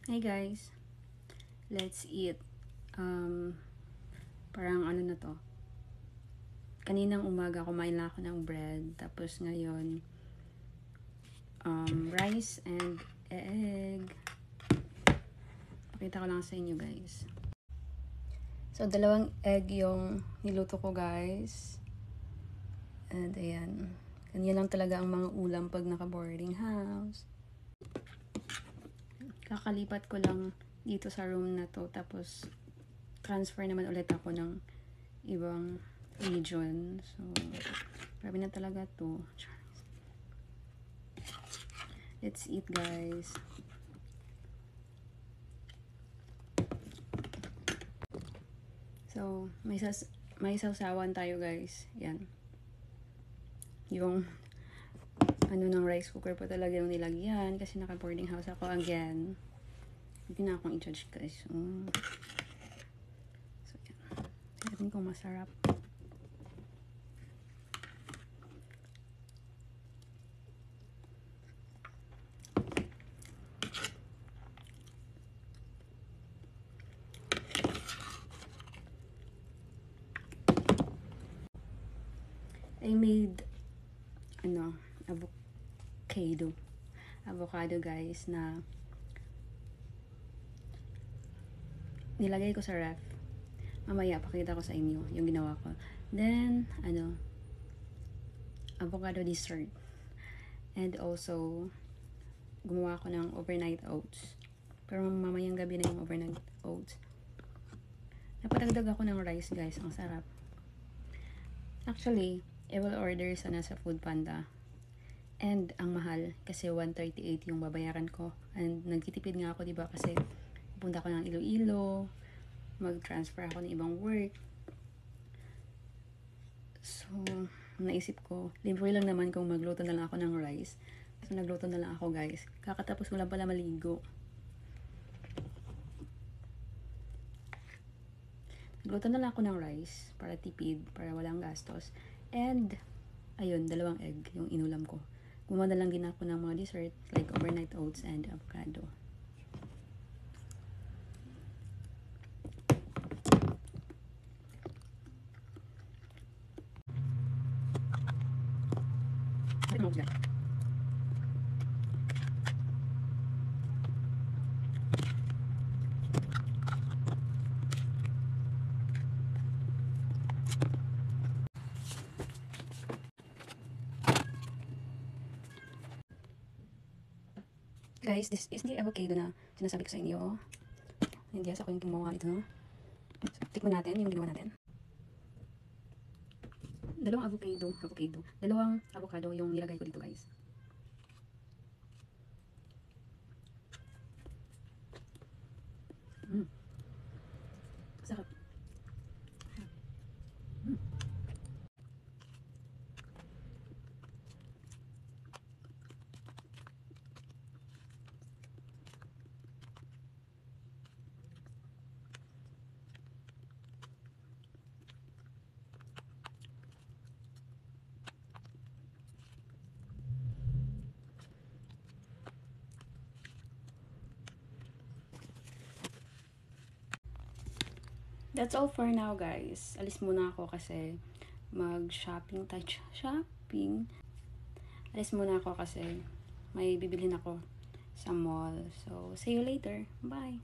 Hey guys, let's eat. Parang ano na to. Kaninang umaga kumain lang ako ng bread. Tapos ngayon, rice and egg. Pakita ko lang sa inyo guys. So, 2 egg yung niluto ko guys. And ayan. Ganyan lang talaga ang mga ulam pag naka-boarding house. Kakalipat ko lang dito sa room na to. Tapos, transfer naman ulit ako ng ibang region. So, grabe na talaga to. Let's eat guys. So, may sawsawan tayo guys. Yan. Yung ano ng rice cooker pa talaga yung nilagyan kasi naka-boarding house ako again. Hindi na akong i-judge guys. So, yan. Tignan ko masarap. I made avocado guys na nilagay ko sa ref. Mamaya pakita ko sa inyo yung ginawa ko. Then avocado dessert, and also gumawa ko ng overnight oats, pero mamayang gabi na yung overnight oats. Napadagdag ako ng rice guys, ang sarap. Actually, I will order sana sa Foodpanda. And ang mahal kasi 138 yung babayaran ko. And nagtitipid nga ako, 'di ba? Kasi pupunta ako ng Iloilo, mag-transfer ako ng ibang work. So, naisip ko, libre lang naman kung magluto na lang ako ng rice. So, nagluto na lang ako, guys. Kakatapos ko lang pala maligo. Nagluto na lang ako ng rice para tipid, para walang gastos. And ayun, 2 egg yung inulam ko. Gumawa na lang din ako ng mga dessert like overnight oats and avocado. Guys, this is the avocado na sinasabi ko sa inyo. Hindi ako yung gumawa nito. So, tikman natin yung ginawa natin. 2 avocado. 2 avocado yung nilagay ko dito guys. Sarap. That's all for now guys. Alis muna ako kasi mag-shopping tayo. Alis muna ako kasi may bibilhin ako sa mall. So, see you later. Bye!